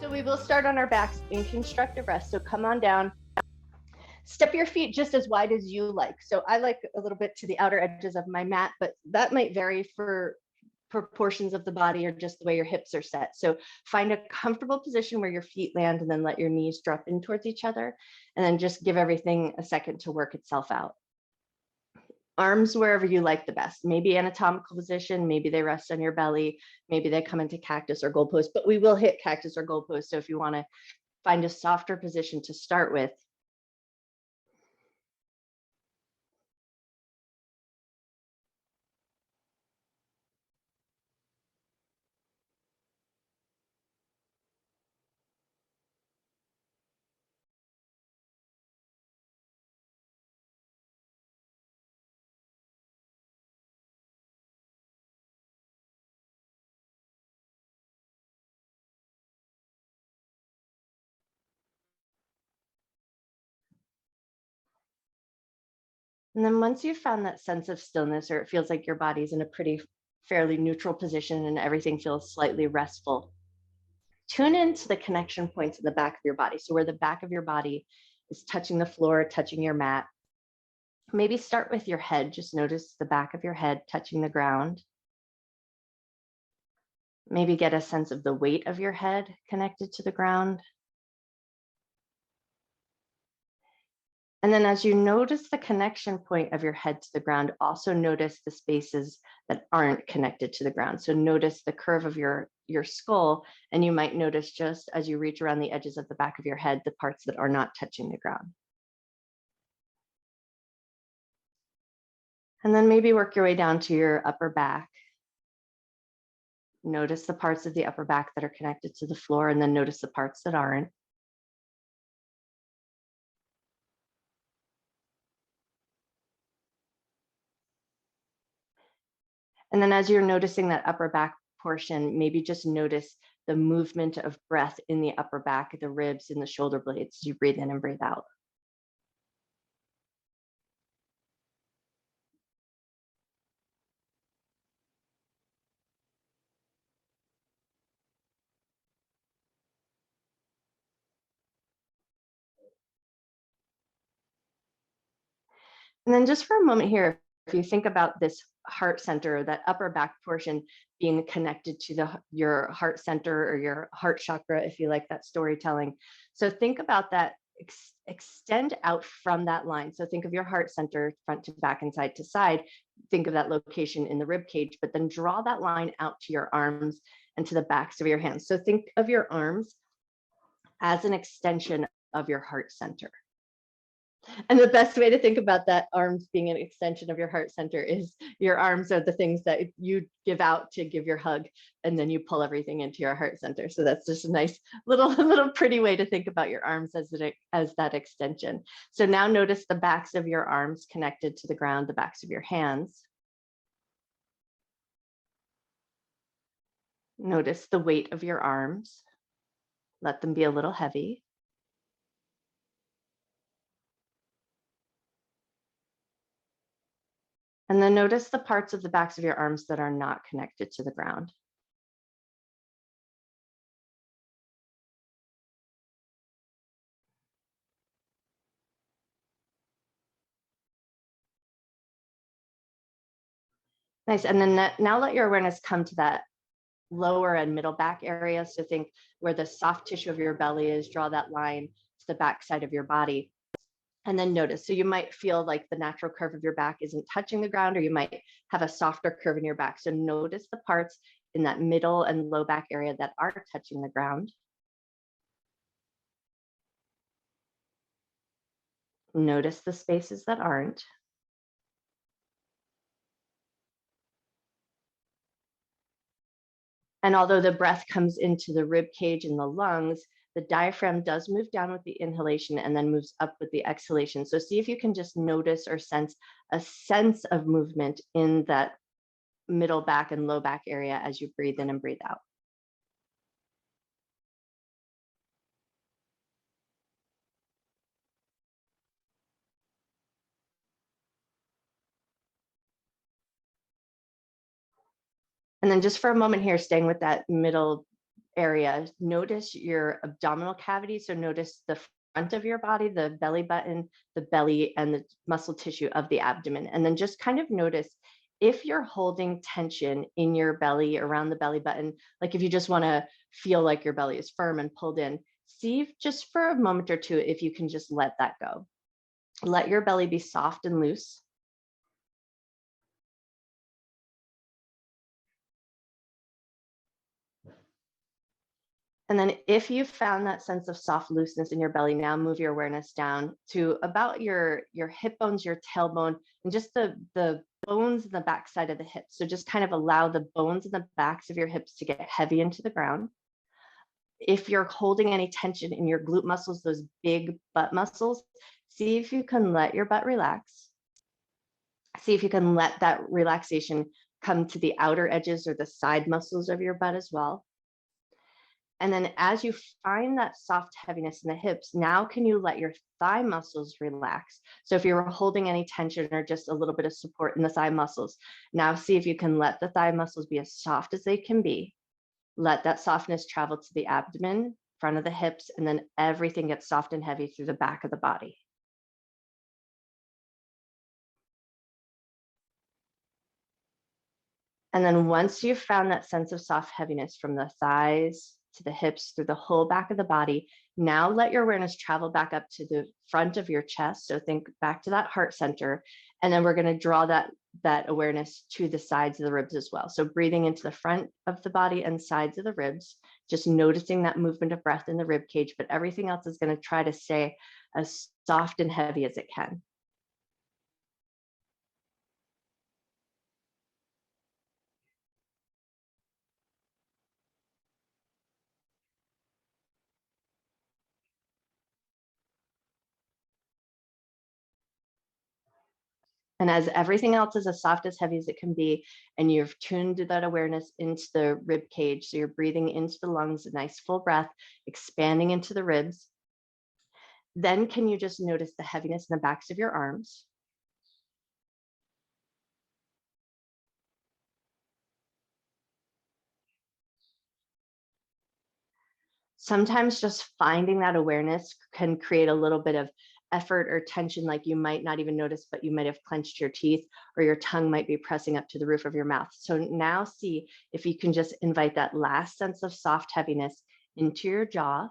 So we will start on our backs in constructive rest. So come on down. Step your feet just as wide as you like. So I like a little bit to the outer edges of my mat, but that might vary for portions of the body or just the way your hips are set. So find a comfortable position where your feet land and then let your knees drop in towards each other. And then just give everything a second to work itself out. Arms wherever you like the best, maybe anatomical position, maybe they rest on your belly, maybe they come into cactus or goal post, but we will hit cactus or goal post. So if you want to find a softer position to start with. And then once you've found that sense of stillness, or it feels like your body's in a pretty fairly neutral position and everything feels slightly restful, tune into the connection points in the back of your body. So where the back of your body is touching the floor, touching your mat. Maybe start with your head. Just notice the back of your head touching the ground. Maybe get a sense of the weight of your head connected to the ground. And then as you notice the connection point of your head to the ground, also notice the spaces that aren't connected to the ground. So notice the curve of your skull, and you might notice just as you reach around the edges of the back of your head, the parts that are not touching the ground. And then maybe work your way down to your upper back. Notice the parts of the upper back that are connected to the floor, and then notice the parts that aren't. And then as you're noticing that upper back portion, maybe just notice the movement of breath in the upper back, the ribs and the shoulder blades as you breathe in and breathe out. And then just for a moment here, if you think about this heart center, that upper back portion being connected to your heart center or your heart chakra, if you like that storytelling. So think about that, extend out from that line. So think of your heart center front to back and side to side. Think of that location in the rib cage, but then draw that line out to your arms and to the backs of your hands. So think of your arms as an extension of your heart center. And the best way to think about that arms being an extension of your heart center is your arms are the things that you give out to give your hug, and then you pull everything into your heart center. So that's just a nice little pretty way to think about your arms as that extension. So now notice the backs of your arms connected to the ground, the backs of your hands. Notice the weight of your arms. Let them be a little heavy. And then notice the parts of the backs of your arms that are not connected to the ground. Nice. And then now let your awareness come to that lower and middle back area. So think where the soft tissue of your belly is, draw that line to the back side of your body. And then notice, so you might feel like the natural curve of your back isn't touching the ground, or you might have a softer curve in your back. So notice the parts in that middle and low back area that are touching the ground. Notice the spaces that aren't. And although the breath comes into the rib cage and the lungs, the diaphragm does move down with the inhalation and then moves up with the exhalation. So see if you can just notice or sense a sense of movement in that middle back and low back area as you breathe in and breathe out. And then just for a moment here, staying with that middle area, notice your abdominal cavity. So notice the front of your body, the belly button, the belly, and the muscle tissue of the abdomen. And then just kind of notice if you're holding tension in your belly, around the belly button, like if you just want to feel like your belly is firm and pulled in, see if just for a moment or two if you can just let that go. Let your belly be soft and loose. And then if you found that sense of soft looseness in your belly, now move your awareness down to about your hip bones, your tailbone, and just the bones in the backside of the hips. So just kind of allow the bones in the backs of your hips to get heavy into the ground. If you're holding any tension in your glute muscles, those big butt muscles, see if you can let your butt relax. See if you can let that relaxation come to the outer edges or the side muscles of your butt as well. And then as you find that soft heaviness in the hips, now can you let your thigh muscles relax? So if you're holding any tension or just a little bit of support in the thigh muscles, now see if you can let the thigh muscles be as soft as they can be. Let that softness travel to the abdomen, front of the hips, and then everything gets soft and heavy through the back of the body. And then once you've found that sense of soft heaviness from the thighs to the hips, through the whole back of the body, now let your awareness travel back up to the front of your chest. So think back to that heart center. And then we're going to draw that awareness to the sides of the ribs as well. So breathing into the front of the body and sides of the ribs, just noticing that movement of breath in the rib cage, but everything else is going to try to stay as soft and heavy as it can. And as everything else is as soft as heavy as it can be, and you've tuned that awareness into the rib cage, so you're breathing into the lungs, a nice full breath, expanding into the ribs. Then can you just notice the heaviness in the backs of your arms? Sometimes just finding that awareness can create a little bit of effort or tension, like you might not even notice, but you might have clenched your teeth or your tongue might be pressing up to the roof of your mouth. So now see if you can just invite that last sense of soft heaviness into your jaw.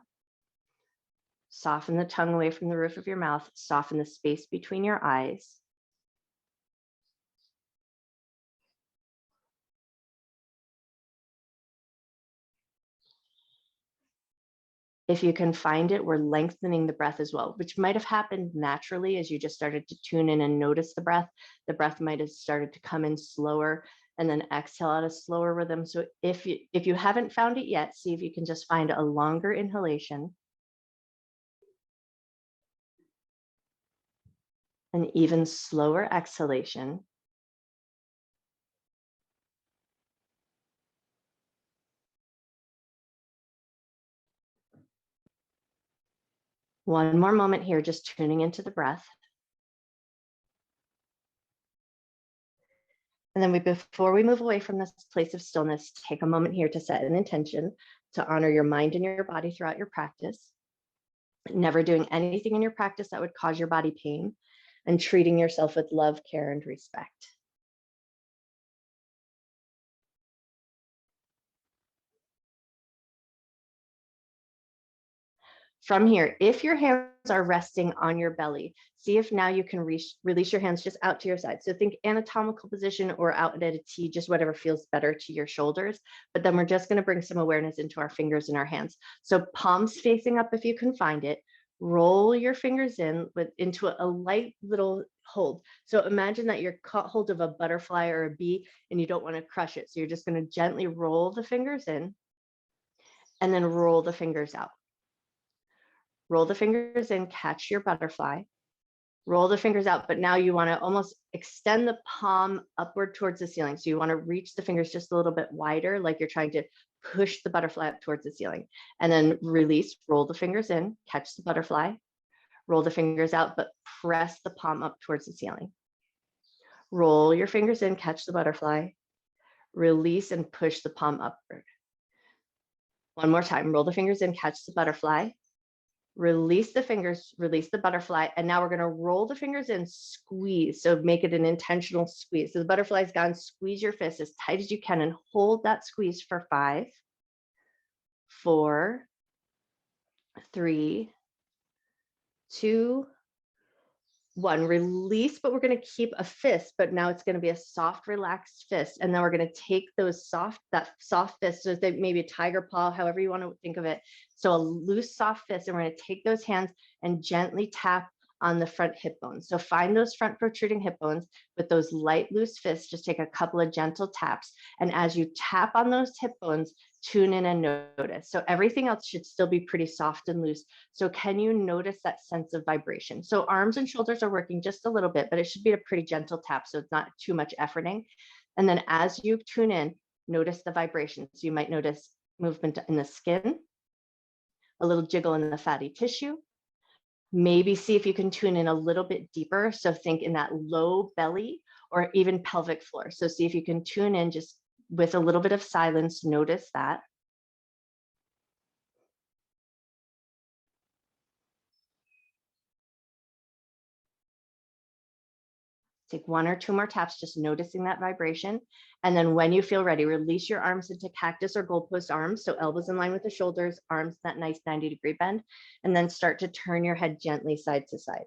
Soften the tongue away from the roof of your mouth, soften the space between your eyes. If you can find it, we're lengthening the breath as well, which might have happened naturally as you just started to tune in and notice the breath. The breath might have started to come in slower and then exhale at a slower rhythm. So if you haven't found it yet, see if you can just find a longer inhalation, an even slower exhalation. One more moment here, just tuning into the breath. And then before we move away from this place of stillness, take a moment here to set an intention to honor your mind and your body throughout your practice. Never doing anything in your practice that would cause your body pain, and treating yourself with love, care, and respect. From here, if your hands are resting on your belly, see if now you can release your hands just out to your side. So think anatomical position or out at a T, just whatever feels better to your shoulders. But then we're just going to bring some awareness into our fingers and our hands. So palms facing up if you can find it. Roll your fingers into a light little hold. So imagine that you're caught hold of a butterfly or a bee and you don't want to crush it. So you're just going to gently roll the fingers in and then roll the fingers out. Roll the fingers in, catch your butterfly, roll the fingers out, but now you want to almost extend the palm upward towards the ceiling. So you want to reach the fingers just a little bit wider, like you're trying to push the butterfly up towards the ceiling. And then release, roll the fingers in, catch the butterfly, roll the fingers out, but press the palm up towards the ceiling. Roll your fingers in, catch the butterfly, release and push the palm upward. One more time, roll the fingers in, catch the butterfly, release the fingers, release the butterfly. And now we're gonna roll the fingers in, squeeze. So make it an intentional squeeze. So the butterfly's gone, squeeze your fist as tight as you can and hold that squeeze for 5, 4, 3, 2, 1. Release, but we're going to keep a fist, but now it's going to be a soft, relaxed fist. And then we're going to take that soft fist, so that maybe a tiger paw, however you want to think of it. So a loose, soft fist, and we're going to take those hands and gently tap on the front hip bones. So find those front protruding hip bones with those light, loose fists. Just take a couple of gentle taps. And as you tap on those hip bones, tune in and notice. So everything else should still be pretty soft and loose. So can you notice that sense of vibration? So arms and shoulders are working just a little bit, but it should be a pretty gentle tap, so it's not too much efforting. And then as you tune in, notice the vibrations. You might notice movement in the skin, a little jiggle in the fatty tissue. Maybe see if you can tune in a little bit deeper. So think in that low belly or even pelvic floor. So see if you can tune in just with a little bit of silence, notice that. Take 1 or 2 more taps, just noticing that vibration. And then when you feel ready, release your arms into cactus or goalpost arms. So elbows in line with the shoulders, arms that nice 90-degree bend, and then start to turn your head gently side to side.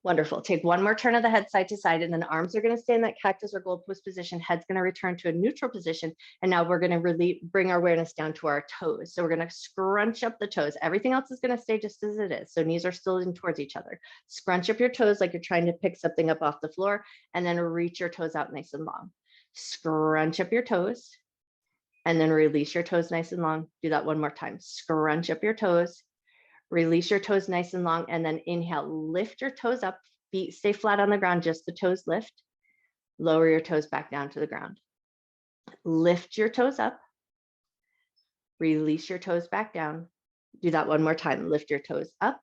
Wonderful. Take 1 more turn of the head side to side, and then arms are going to stay in that cactus or goalpost position. Head's going to return to a neutral position. And now we're going to really bring our awareness down to our toes. So we're going to scrunch up the toes. Everything else is going to stay just as it is. So knees are still in towards each other. Scrunch up your toes like you're trying to pick something up off the floor, and then reach your toes out nice and long. Scrunch up your toes, and then release your toes nice and long. Do that 1 more time. Scrunch up your toes. Release your toes nice and long, and then inhale, lift your toes up, feet stay flat on the ground, just the toes lift. Lower your toes back down to the ground. Lift your toes up, release your toes back down. Do that 1 more time. Lift your toes up,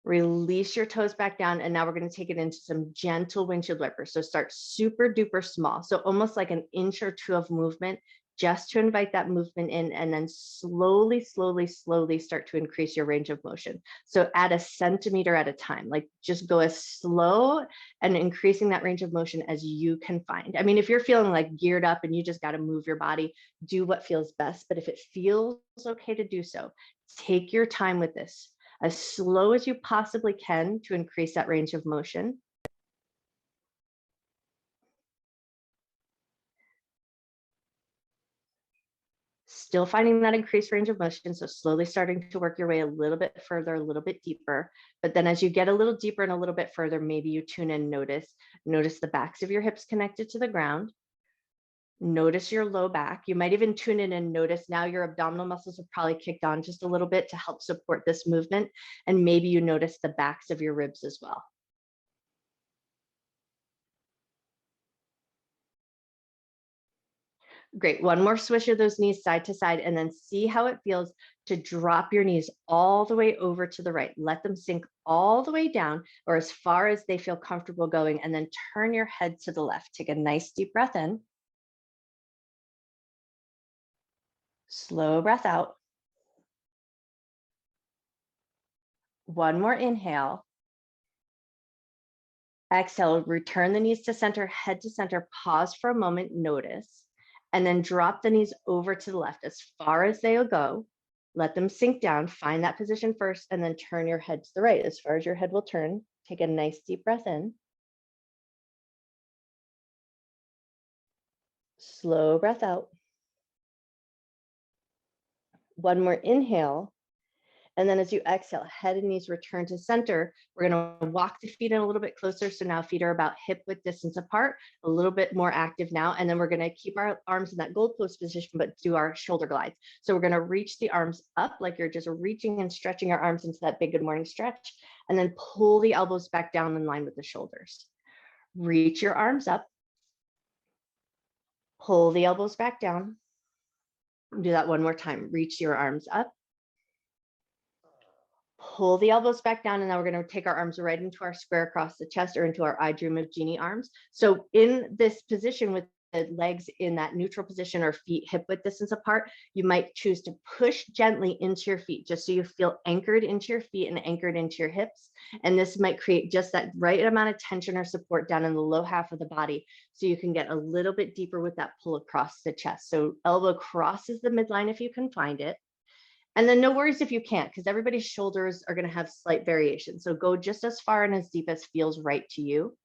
release your toes back down, and now we're going to take it into some gentle windshield wipers. So start super duper small, so almost like an inch or 2 of movement, just to invite that movement in, and then slowly, slowly, slowly start to increase your range of motion. So add a centimeter at a time, like just go as slow and increasing that range of motion as you can find. I mean, if you're feeling like geared up and you just got to move your body, do what feels best. But if it feels okay to do so, take your time with this, as slow as you possibly can to increase that range of motion. Still finding that increased range of motion, so slowly starting to work your way a little bit further, a little bit deeper. But then as you get a little deeper and a little bit further, maybe you tune in, notice the backs of your hips connected to the ground. Notice your low back. You might even tune in and notice now your abdominal muscles have probably kicked on just a little bit to help support this movement. And maybe you notice the backs of your ribs as well. Great. 1 more swish of those knees side to side, and then see how it feels to drop your knees all the way over to the right. Let them sink all the way down or as far as they feel comfortable going, and then turn your head to the left. Take a nice deep breath in. Slow breath out. 1 more inhale. Exhale, return the knees to center, head to center, pause for a moment, notice, and then drop the knees over to the left as far as they'll go. Let them sink down, find that position first, and then turn your head to the right as far as your head will turn. Take a nice deep breath in. Slow breath out. 1 more inhale. And then as you exhale, head and knees return to center. We're going to walk the feet in a little bit closer. So now feet are about hip width distance apart, a little bit more active now. And then we're going to keep our arms in that goalpost position, but do our shoulder glides. So we're going to reach the arms up like you're just reaching and stretching your arms into that big good morning stretch. And then pull the elbows back down in line with the shoulders. Reach your arms up. Pull the elbows back down. Do that 1 more time. Reach your arms up. Pull the elbows back down, and now we're going to take our arms right into our square across the chest or into our I Dream of Genie arms. So in this position with the legs in that neutral position or feet hip width distance apart, you might choose to push gently into your feet just so you feel anchored into your feet and anchored into your hips. And this might create just that right amount of tension or support down in the low half of the body so you can get a little bit deeper with that pull across the chest. So elbow crosses the midline if you can find it. And then no worries if you can't, because everybody's shoulders are going to have slight variation. So go just as far and as deep as feels right to you.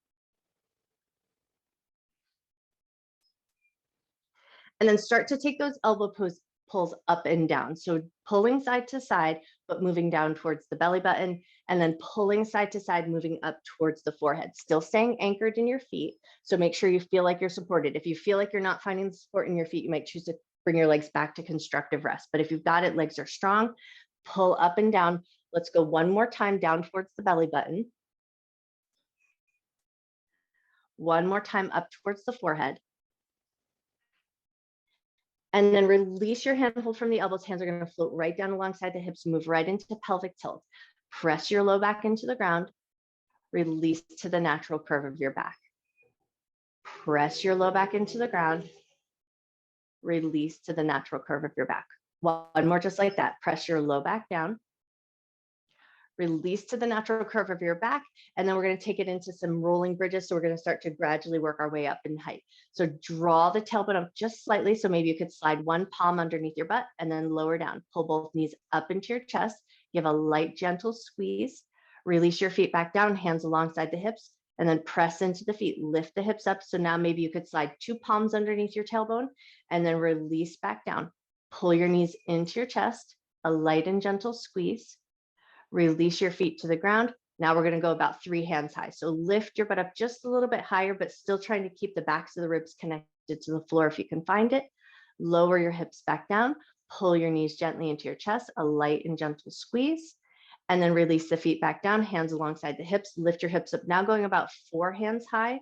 And then start to take those elbow pulls up and down. So pulling side to side, but moving down towards the belly button, and then pulling side to side, moving up towards the forehead, still staying anchored in your feet. So make sure you feel like you're supported. If you feel like you're not finding the support in your feet, you might choose to bring your legs back to constructive rest. But if you've got it, legs are strong, pull up and down. Let's go one more time down towards the belly button. One more time up towards the forehead. And then release your hand hold from the elbows. Hands are going to float right down alongside the hips, move right into pelvic tilt. Press your low back into the ground. Release to the natural curve of your back. Press your low back into the ground. Release to the natural curve of your back. One more just like that. Press your low back down. Release to the natural curve of your back. And then we're going to take it into some rolling bridges. So we're going to start to gradually work our way up in height. So draw the tailbone up just slightly. So maybe you could slide one palm underneath your butt and then lower down. Pull both knees up into your chest. Give a light, gentle squeeze. Release your feet back down, hands alongside the hips, and then press into the feet. Lift the hips up. So now maybe you could slide two palms underneath your tailbone and then release back down. Pull your knees into your chest, a light and gentle squeeze. Release your feet to the ground. Now we're going to go about 3 hands high. So lift your butt up just a little bit higher, but still trying to keep the backs of the ribs connected to the floor if you can find it. Lower your hips back down. Pull your knees gently into your chest, a light and gentle squeeze. And then release the feet back down, hands alongside the hips. Lift your hips up. Now going about 4 hands high.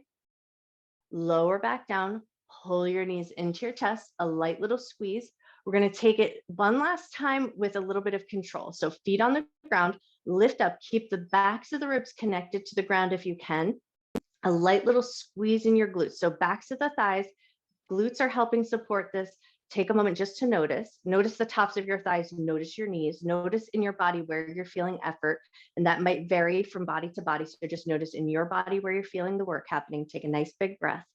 Lower back down. Pull your knees into your chest, a light little squeeze. We're going to take it one last time with a little bit of control. So feet on the ground, lift up, keep the backs of the ribs connected to the ground if you can. A light little squeeze in your glutes. So backs of the thighs, glutes are helping support this. Take a moment just to notice. Notice the tops of your thighs, notice your knees, notice in your body where you're feeling effort. And that might vary from body to body. So just notice in your body where you're feeling the work happening. Take a nice big breath.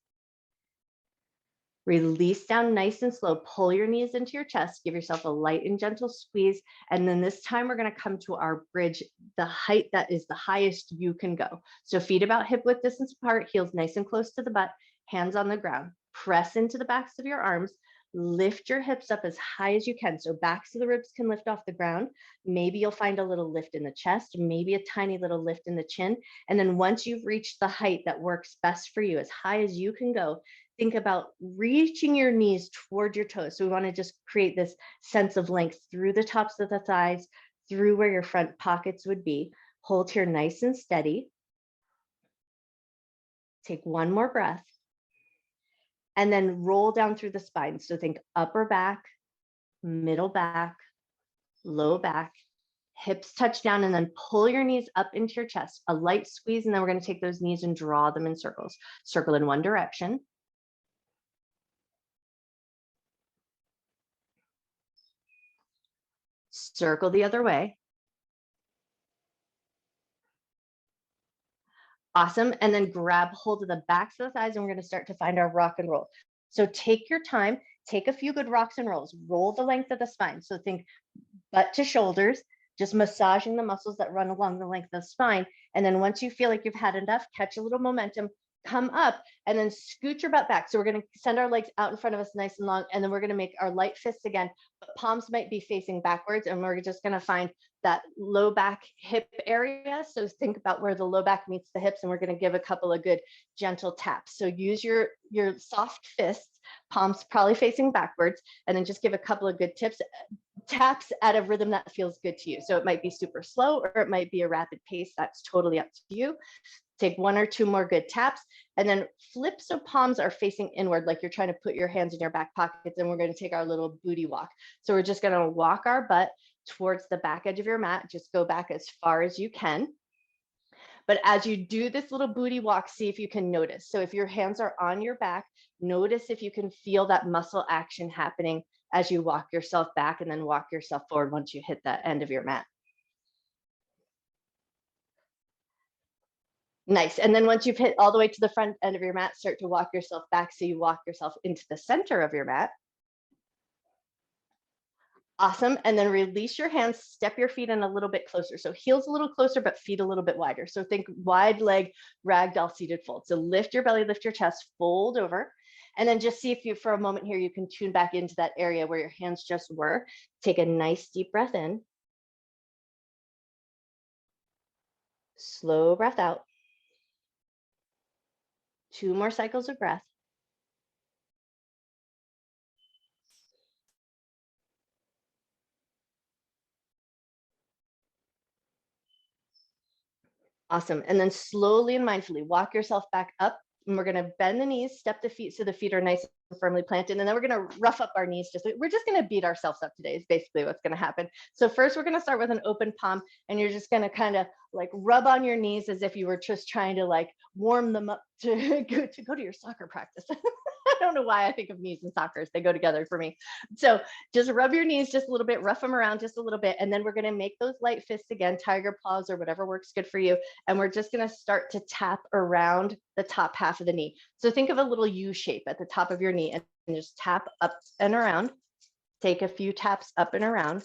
Release down nice and slow. Pull your knees into your chest. Give yourself a light and gentle squeeze. And then this time we're going to come to our bridge, the height that is the highest you can go. So feet about hip width distance apart, heels nice and close to the butt, hands on the ground. Press into the backs of your arms. Lift your hips up as high as you can. So backs of the ribs can lift off the ground. Maybe you'll find a little lift in the chest, maybe a tiny little lift in the chin. And then once you've reached the height that works best for you, as high as you can go, think about reaching your knees toward your toes. So we want to just create this sense of length through the tops of the thighs, through where your front pockets would be. Hold here nice and steady. Take one more breath. And then roll down through the spine. So think upper back, middle back, low back, hips touch down, and then pull your knees up into your chest, a light squeeze. And then we're going to take those knees and draw them in circles. Circle in one direction. Circle the other way. Awesome. And then grab hold of the backs of the thighs, and we're going to start to find our rock and roll. So take your time, take a few good rocks and rolls, roll the length of the spine. So think butt to shoulders, just massaging the muscles that run along the length of the spine. And then once you feel like you've had enough, catch a little momentum, come up, and then scoot your butt back. So we're going to send our legs out in front of us nice and long, and then we're going to make our light fists again, but palms might be facing backwards, and we're just going to find that low back hip area. So think about where the low back meets the hips, and we're going to give a couple of good gentle taps. So use your soft fists, palms probably facing backwards, and then just give a couple of good taps at a rhythm that feels good to you. So it might be super slow or it might be a rapid pace. That's totally up to you. Take 1 or 2 more good taps, and then flip so palms are facing inward, like you're trying to put your hands in your back pockets, and we're going to take our little booty walk. So we're just going to walk our butt towards the back edge of your mat. Just go back as far as you can. But as you do this little booty walk, see if you can notice. So if your hands are on your back, notice if you can feel that muscle action happening as you walk yourself back and then walk yourself forward once you hit that end of your mat. Nice. And then once you've hit all the way to the front end of your mat, start to walk yourself back. So you walk yourself into the center of your mat. Awesome. And then release your hands, step your feet in a little bit closer. So heels a little closer, but feet a little bit wider. So think wide leg, ragdoll seated fold. So lift your belly, lift your chest, fold over. And then just see if you, for a moment here, you can tune back into that area where your hands just were. Take a nice deep breath in. Slow breath out. 2 more cycles of breath. Awesome. And then slowly and mindfully walk yourself back up. And we're going to bend the knees, step the feet so the feet are nice and firmly planted. And then we're going to rough up our knees. We're just going to beat ourselves up today is basically what's going to happen. So first we're going to start with an open palm, and you're just going to kind of like rub on your knees as if you were just trying to like warm them up to go to your soccer practice. I don't know why I think of knees and soccer. They go together for me. So just rub your knees just a little bit, rough them around just a little bit. And then we're going to make those light fists again, tiger paws or whatever works good for you. And we're just going to start to tap around the top half of the knee. So think of a little U shape at the top of your knee and just tap up and around. Take a few taps up and around.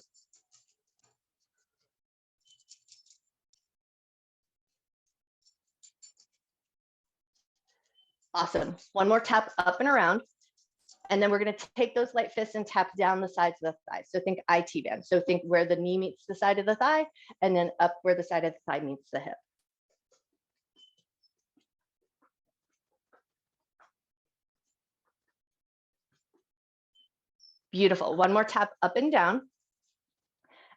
Awesome. One more tap up and around. And then we're going to take those light fists and tap down the sides of the thigh. So think IT band. So think where the knee meets the side of the thigh, and then up where the side of the thigh meets the hip. Beautiful. One more tap up and down.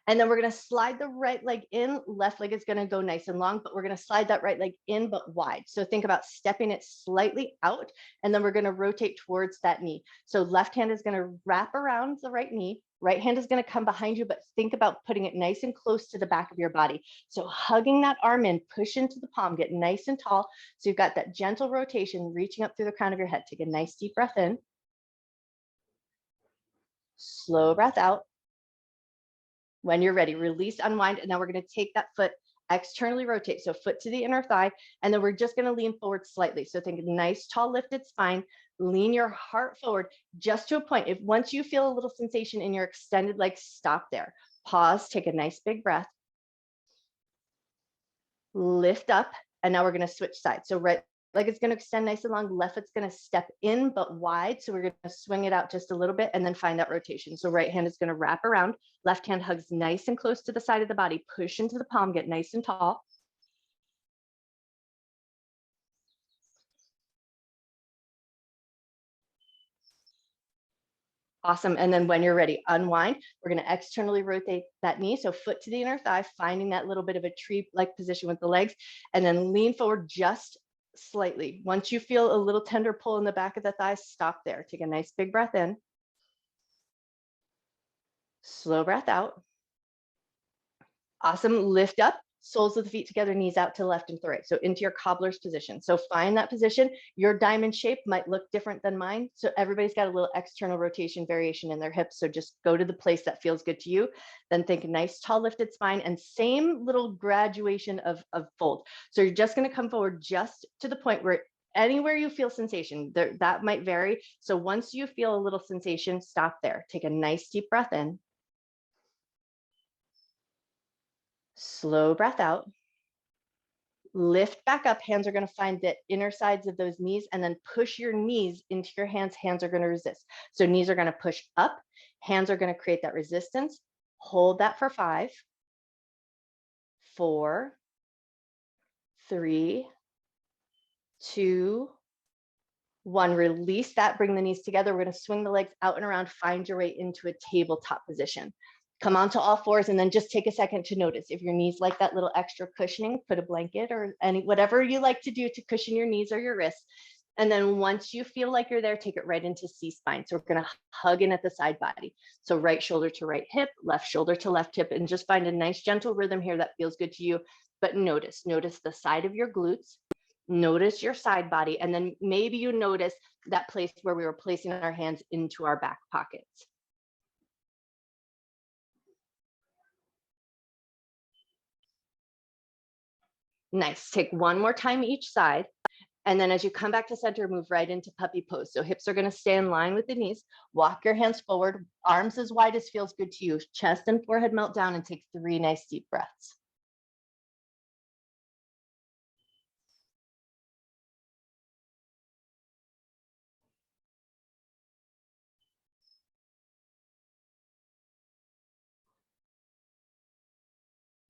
And then we're going to slide the right leg in. Left leg is going to go nice and long, but we're going to slide that right leg in, but wide. So think about stepping it slightly out, and then we're going to rotate towards that knee. So left hand is going to wrap around the right knee. Right hand is going to come behind you, but think about putting it nice and close to the back of your body. So hugging that arm in, push into the palm, get nice and tall. So you've got that gentle rotation reaching up through the crown of your head. Take a nice deep breath in. Slow breath out. When you're ready, release, unwind, and now we're going to take that foot, externally rotate. So foot to the inner thigh, and then we're just going to lean forward slightly. So think nice, tall, lifted spine. Lean your heart forward just to a point. If once you feel a little sensation in your extended leg, stop there. Pause, take a nice big breath. Lift up, and now we're going to switch sides. So right leg is going to extend nice and long. Left foot's going to step in but wide. So we're going to swing it out just a little bit and then find that rotation. So right hand is going to wrap around. Left hand hugs nice and close to the side of the body. Push into the palm, get nice and tall. Awesome. And then when you're ready, unwind. We're going to externally rotate that knee. So foot to the inner thigh, finding that little bit of a tree-like position with the legs, and then lean forward just slightly. Once you feel a little tender pull in the back of the thigh, stop there. Take a nice big breath in. Slow breath out. Awesome. Lift up. Soles of the feet together, knees out to the left and to the right. So into your cobbler's position. So find that position. Your diamond shape might look different than mine. So everybody's got a little external rotation variation in their hips. So just go to the place that feels good to you. Then think nice, tall, lifted spine, and same little graduation of fold. So you're just going to come forward just to the point where anywhere you feel sensation, that might vary. So once you feel a little sensation, stop there. Take a nice deep breath in. Slow breath out. Lift back up. Hands are going to find the inner sides of those knees, and then push your knees into your hands. Hands are going to resist. So knees are going to push up. Hands are going to create that resistance. Hold that for 5, 4, 3, 2, 1. Release that. Bring the knees together. We're going to swing the legs out and around. Find your way into a tabletop position. Come onto all fours, and then just take a second to notice if your knees like that little extra cushioning. Put a blanket or whatever you like to do to cushion your knees or your wrists. And then once you feel like you're there, take it right into C-spine. So we're going to hug in at the side body. So right shoulder to right hip, left shoulder to left hip, and just find a nice gentle rhythm here that feels good to you. But notice the side of your glutes, notice your side body, and then maybe you notice that place where we were placing our hands into our back pockets. Nice. Take one more time each side. And then as you come back to center, move right into puppy pose. So hips are going to stay in line with the knees. Walk your hands forward, arms as wide as feels good to you. Chest and forehead melt down, and take 3 nice deep breaths.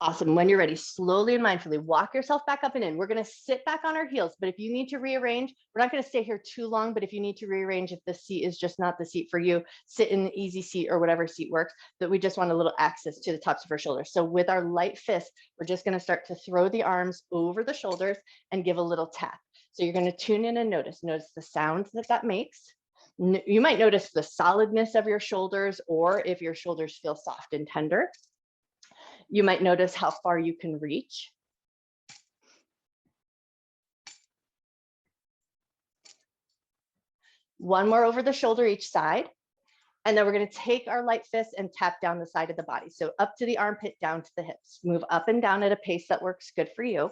Awesome. When you're ready, slowly and mindfully walk yourself back up and in. We're going to sit back on our heels, but if you need to rearrange, we're not going to stay here too long, but if you need to rearrange, if the seat is just not the seat for you, sit in the easy seat or whatever seat works, but we just want a little access to the tops of our shoulders. So with our light fist, we're just going to start to throw the arms over the shoulders and give a little tap. So you're going to tune in and notice the sound that makes. You might notice the solidness of your shoulders, or if your shoulders feel soft and tender. You might notice how far you can reach. One more over the shoulder each side. And then we're going to take our light fist and tap down the side of the body. So up to the armpit, down to the hips. Move up and down at a pace that works good for you.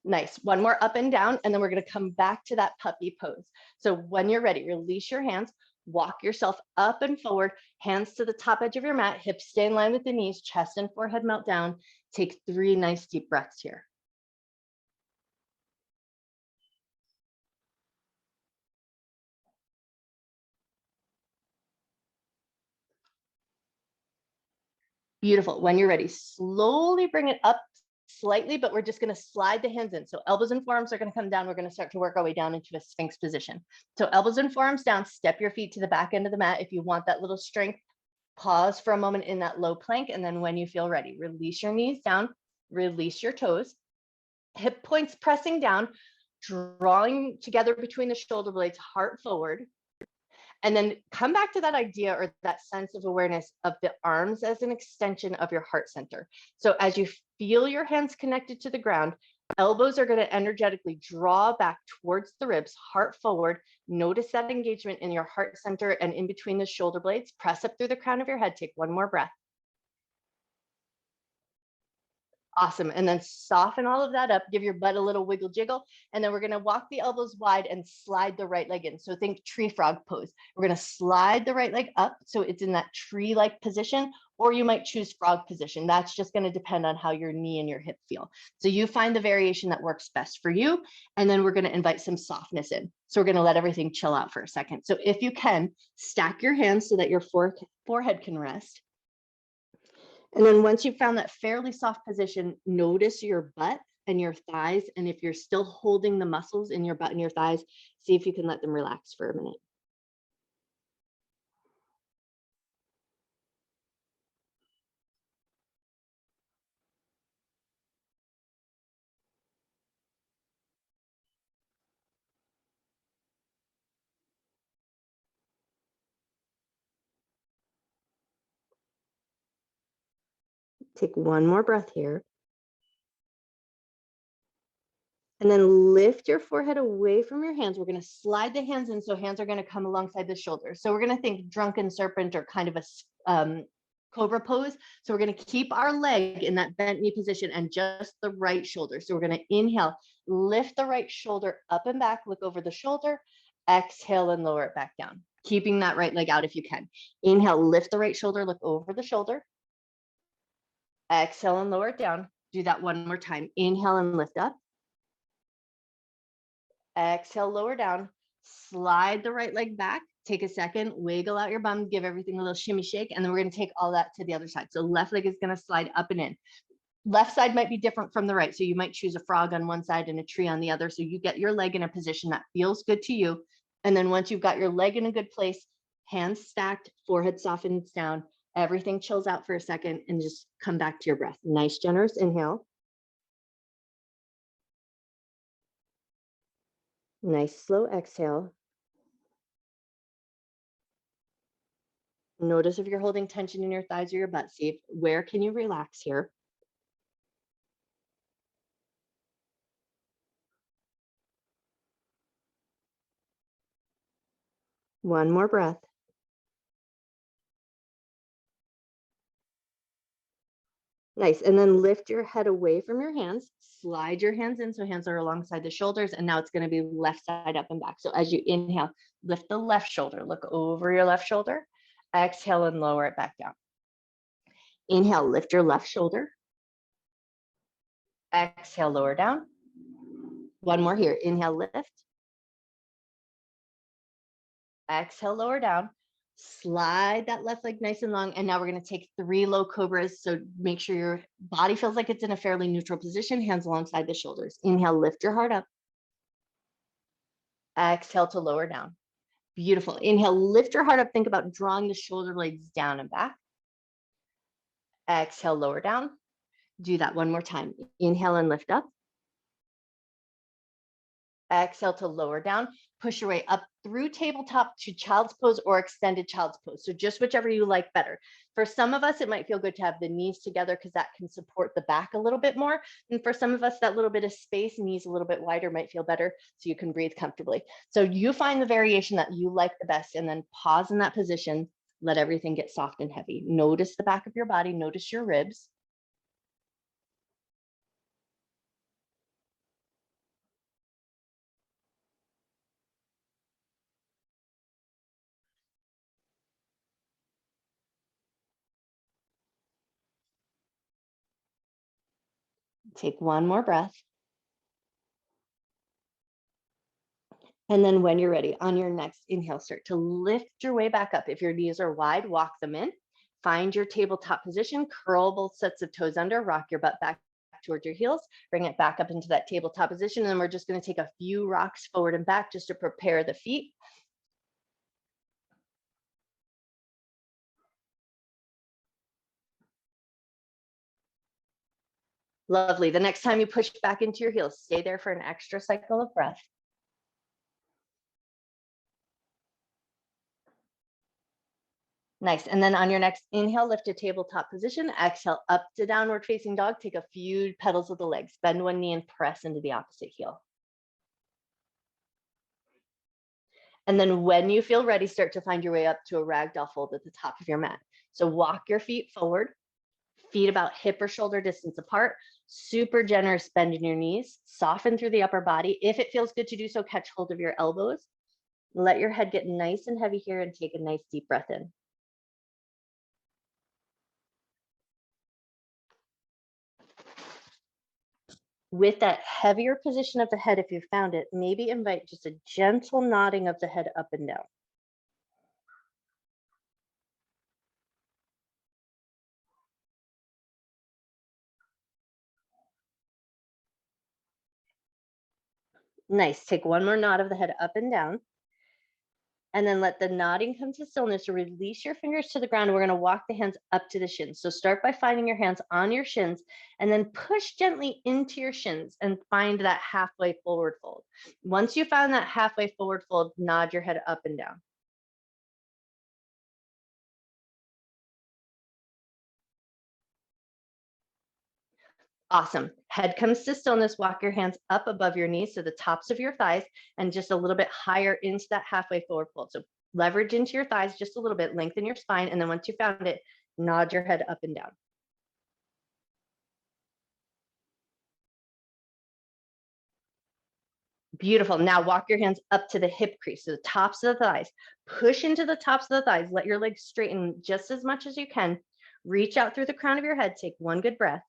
Nice. One more up and down, and then we're going to come back to that puppy pose. So when you're ready, release your hands, walk yourself up and forward, hands to the top edge of your mat, hips stay in line with the knees, chest and forehead melt down. Take 3 nice deep breaths here. Beautiful. When you're ready, slowly bring it up slightly, but we're just going to slide the hands in. So elbows and forearms are going to come down. We're going to start to work our way down into a Sphinx position. So elbows and forearms down, step your feet to the back end of the mat. If you want that little strength, pause for a moment in that low plank. And then when you feel ready, release your knees down, release your toes, hip points pressing down, drawing together between the shoulder blades, heart forward. And then come back to that idea or that sense of awareness of the arms as an extension of your heart center. So as you feel your hands connected to the ground, elbows are going to energetically draw back towards the ribs, heart forward. Notice that engagement in your heart center and in between the shoulder blades. Press up through the crown of your head. Take one more breath. Awesome. And then soften all of that up, give your butt a little wiggle jiggle. And then we're going to walk the elbows wide and slide the right leg in. So think tree frog pose. We're going to slide the right leg up so it's in that tree-like position, or you might choose frog position. That's just going to depend on how your knee and your hip feel. So you find the variation that works best for you. And then we're going to invite some softness in. So we're going to let everything chill out for a second. So if you can, stack your hands so that your forehead can rest. And then once you've found that fairly soft position, notice your butt and your thighs. And if you're still holding the muscles in your butt and your thighs, see if you can let them relax for a minute. Take one more breath here. And then lift your forehead away from your hands. We're going to slide the hands in, so hands are going to come alongside the shoulders. So we're going to think drunken serpent or kind of a cobra pose. So we're going to keep our leg in that bent knee position and just the right shoulder. So we're going to inhale, lift the right shoulder up and back, look over the shoulder, exhale and lower it back down, keeping that right leg out if you can. Inhale, lift the right shoulder, look over the shoulder, exhale and lower it down. Do that one more time. Inhale and lift up. Exhale, lower down, slide the right leg back, take a second, wiggle out your bum, give everything a little shimmy shake, and then we're going to take all that to the other side. So left leg is going to slide up and in. Left side might be different from the right. So you might choose a frog on one side and a tree on the other. So you get your leg in a position that feels good to you. And then once you've got your leg in a good place, hands stacked, forehead softens down, everything chills out for a second and just come back to your breath. Nice, generous inhale. Nice, slow exhale. Notice if you're holding tension in your thighs or your butt. See where can you relax here. One more breath. Nice. And then lift your head away from your hands. Slide your hands in so hands are alongside the shoulders. And now it's going to be left side up and back. So as you inhale, lift the left shoulder. Look over your left shoulder. Exhale and lower it back down. Inhale, lift your left shoulder. Exhale, lower down. One more here. Inhale, lift. Exhale, lower down. Slide that left leg nice and long. And now we're going to take 3 low cobras. So make sure your body feels like it's in a fairly neutral position, hands alongside the shoulders. Inhale, lift your heart up. Exhale to lower down. Beautiful. Inhale, lift your heart up. Think about drawing the shoulder blades down and back. Exhale, lower down. Do that one more time. Inhale and lift up. Exhale to lower down. Push your way up through tabletop to child's pose or extended child's pose. So just whichever you like better. For some of us, it might feel good to have the knees together because that can support the back a little bit more. And for some of us, that little bit of space, knees a little bit wider might feel better so you can breathe comfortably. So you find the variation that you like the best and then pause in that position. Let everything get soft and heavy. Notice the back of your body. Notice your ribs. Take one more breath. And then when you're ready, on your next inhale, start to lift your way back up. If your knees are wide, walk them in. Find your tabletop position, curl both sets of toes under, rock your butt back towards your heels, bring it back up into that tabletop position. And then we're just going to take a few rocks forward and back just to prepare the feet. Lovely. The next time you push back into your heels, stay there for an extra cycle of breath. Nice. And then on your next inhale, lift to tabletop position. Exhale up to downward facing dog. Take a few pedals with the legs. Bend one knee and press into the opposite heel. And then when you feel ready, start to find your way up to a ragdoll fold at the top of your mat. So walk your feet forward, feet about hip or shoulder distance apart, super generous bend in your knees, soften through the upper body. If it feels good to do so, catch hold of your elbows. Let your head get nice and heavy here and take a nice deep breath in. With that heavier position of the head, if you found it, maybe invite just a gentle nodding of the head up and down. Nice. Take one more nod of the head up and down. And then let the nodding come to stillness. So release your fingers to the ground. We're going to walk the hands up to the shins. So start by finding your hands on your shins and then push gently into your shins and find that halfway forward fold. Once you found that halfway forward fold, nod your head up and down. Awesome. Head comes to stillness. Walk your hands up above your knees, so the tops of your thighs, and just a little bit higher into that halfway forward fold. So leverage into your thighs just a little bit, lengthen your spine, and then once you found it, nod your head up and down. Beautiful. Now walk your hands up to the hip crease, so the tops of the thighs. Push into the tops of the thighs. Let your legs straighten just as much as you can. Reach out through the crown of your head. Take one good breath.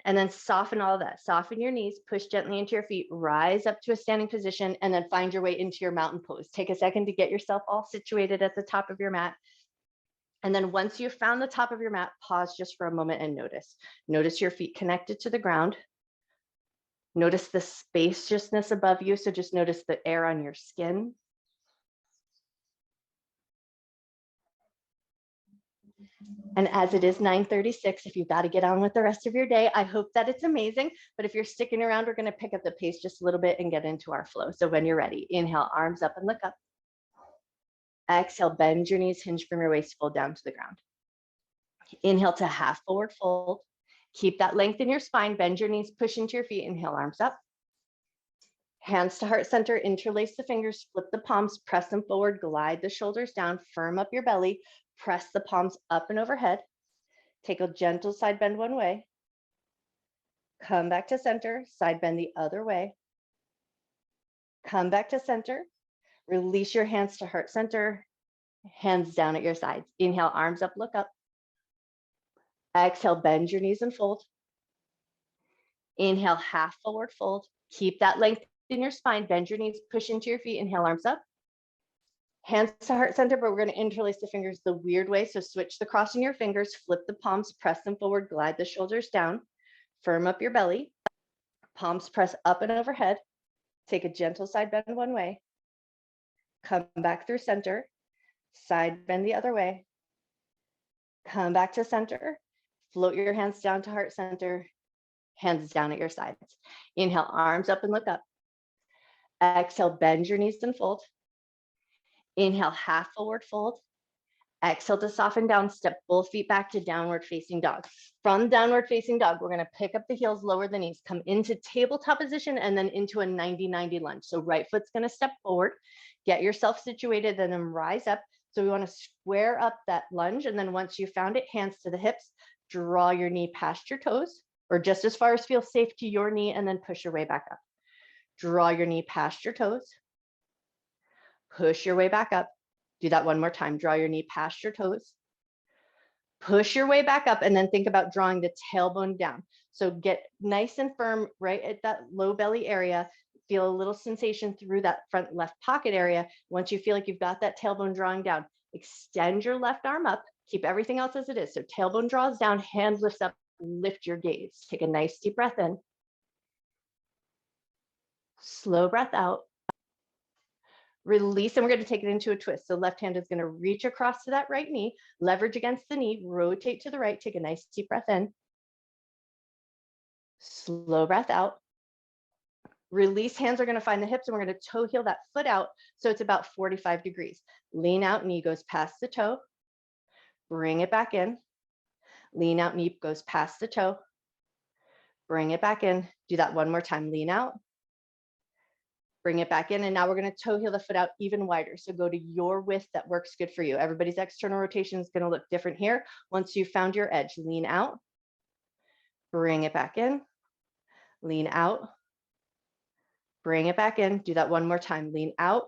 And then soften all of that. Soften your knees, push gently into your feet, rise up to a standing position, and then find your way into your mountain pose. Take a second to get yourself all situated at the top of your mat. And then once you've found the top of your mat, pause just for a moment and notice. Notice your feet connected to the ground. Notice the spaciousness above you. So just notice the air on your skin. And as it is 9:36, if you've got to get on with the rest of your day, I hope that it's amazing. But if you're sticking around, we're going to pick up the pace just a little bit and get into our flow. So when you're ready, inhale, arms up and look up. Exhale, bend your knees, hinge from your waist, fold down to the ground. Inhale to half forward fold. Keep that length in your spine, bend your knees, push into your feet, inhale, arms up. Hands to heart center, interlace the fingers, flip the palms, press them forward, glide the shoulders down, firm up your belly, press the palms up and overhead. Take a gentle side bend one way. Come back to center, side bend the other way. Come back to center. Release your hands to heart center, hands down at your sides. Inhale, arms up, look up. Exhale, bend your knees and fold. Inhale, half forward fold. Keep that length in your spine, bend your knees, push into your feet, inhale, arms up. Hands to heart center, but we're going to interlace the fingers the weird way. So switch the crossing your fingers, flip the palms, press them forward, glide the shoulders down, firm up your belly, palms press up and overhead. Take a gentle side bend one way. Come back through center, side bend the other way. Come back to center, float your hands down to heart center, hands down at your sides. Inhale, arms up and look up. Exhale, bend your knees and fold. Inhale, half forward fold. Exhale to soften down, step both feet back to downward facing dog. From downward facing dog, we're gonna pick up the heels, lower the knees, come into tabletop position and then into a 90-90 lunge. So right foot's gonna step forward, get yourself situated, and then rise up. So we wanna square up that lunge. And then once you found it, hands to the hips, draw your knee past your toes, or just as far as feels safe to your knee, and then push your way back up. Draw your knee past your toes, push your way back up. Do that one more time. Draw your knee past your toes, push your way back up, and then think about drawing the tailbone down. So get nice and firm right at that low belly area. Feel a little sensation through that front left pocket area. Once you feel like you've got that tailbone drawing down, extend your left arm up. Keep everything else as it is. So tailbone draws down, hand lifts up, lift your gaze. Take a nice deep breath in. Slow breath out. Release, and we're going to take it into a twist. So left hand is going to reach across to that right knee, leverage against the knee, rotate to the right, take a nice deep breath in. Slow breath out. Release, hands are going to find the hips, and we're going to toe heel that foot out so it's about 45 degrees. Lean out, knee goes past the toe. Bring it back in. Lean out, knee goes past the toe. Bring it back in. Do that one more time. Lean out. Bring it back in, and now we're going to toe heel the foot out even wider. So go to your width that works good for you. Everybody's external rotation is going to look different here. Once you've found your edge, lean out, bring it back in, lean out, bring it back in. Do that one more time. Lean out,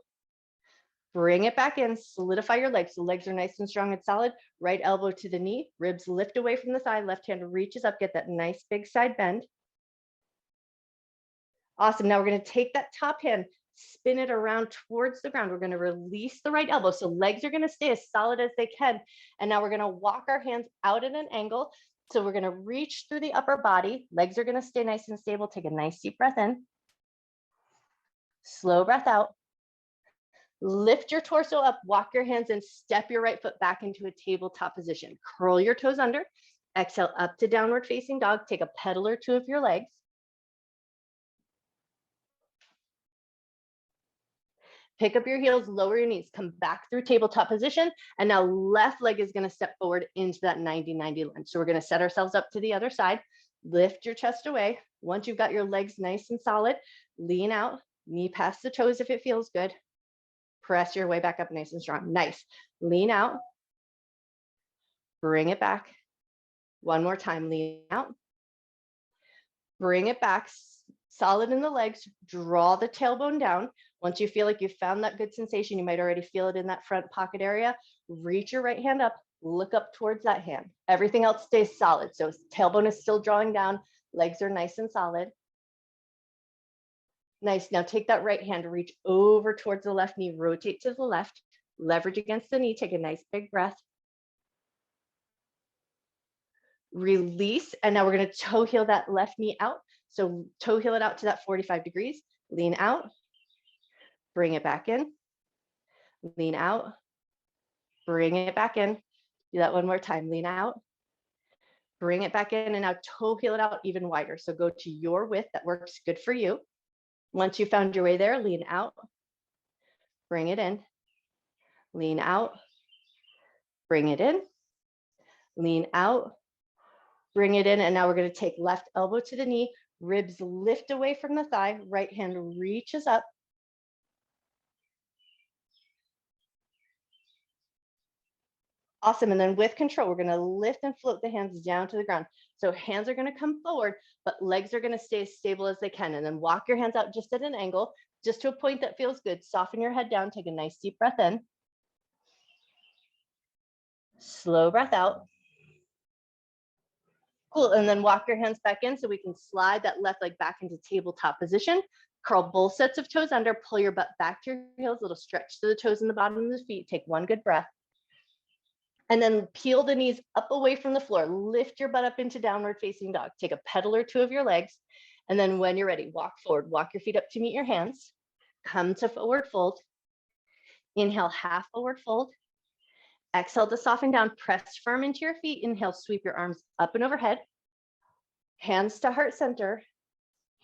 bring it back in, solidify your legs. The legs are nice and strong and solid. Right elbow to the knee, ribs lift away from the side, left hand reaches up, get that nice big side bend. Awesome. Now we're going to take that top hand, spin it around towards the ground. We're going to release the right elbow. So legs are going to stay as solid as they can. And now we're going to walk our hands out at an angle. So we're going to reach through the upper body. Legs are going to stay nice and stable. Take a nice deep breath in. Slow breath out. Lift your torso up, walk your hands and step your right foot back into a tabletop position. Curl your toes under. Exhale up to downward facing dog. Take a pedal or two of your legs. Pick up your heels, lower your knees, come back through tabletop position. And now left leg is going to step forward into that 90-90 lunge. So we're going to set ourselves up to the other side. Lift your chest away. Once you've got your legs nice and solid, lean out, knee past the toes if it feels good. Press your way back up nice and strong. Nice. Lean out. Bring it back. One more time. Lean out. Bring it back. Solid in the legs. Draw the tailbone down. Once you feel like you've found that good sensation, you might already feel it in that front pocket area. Reach your right hand up. Look up towards that hand. Everything else stays solid. So tailbone is still drawing down. Legs are nice and solid. Nice. Now take that right hand, reach over towards the left knee, rotate to the left, leverage against the knee, take a nice big breath. Release, and now we're going to toe heel that left knee out. So toe heel it out to that 45 degrees, lean out, bring it back in, lean out, bring it back in. Do that one more time. Lean out, bring it back in, and now toe heel it out even wider. So go to your width that works good for you. Once you found your way there, lean out, bring it in, lean out, bring it in, lean out, bring it in. And now we're going to take left elbow to the knee, ribs lift away from the thigh, right hand reaches up. Awesome. And then with control, we're going to lift and float the hands down to the ground. So hands are going to come forward, but legs are going to stay as stable as they can. And then walk your hands out just at an angle, just to a point that feels good. Soften your head down. Take a nice deep breath in. Slow breath out. Cool. And then walk your hands back in so we can slide that left leg back into tabletop position. Curl both sets of toes under. Pull your butt back to your heels. A little stretch to the toes in the bottom of the feet. Take one good breath. And then peel the knees up away from the floor. Lift your butt up into downward facing dog. Take a pedal or two of your legs. And then when you're ready, walk forward. Walk your feet up to meet your hands. Come to forward fold. Inhale, half forward fold. Exhale to soften down. Press firm into your feet. Inhale, sweep your arms up and overhead. Hands to heart center.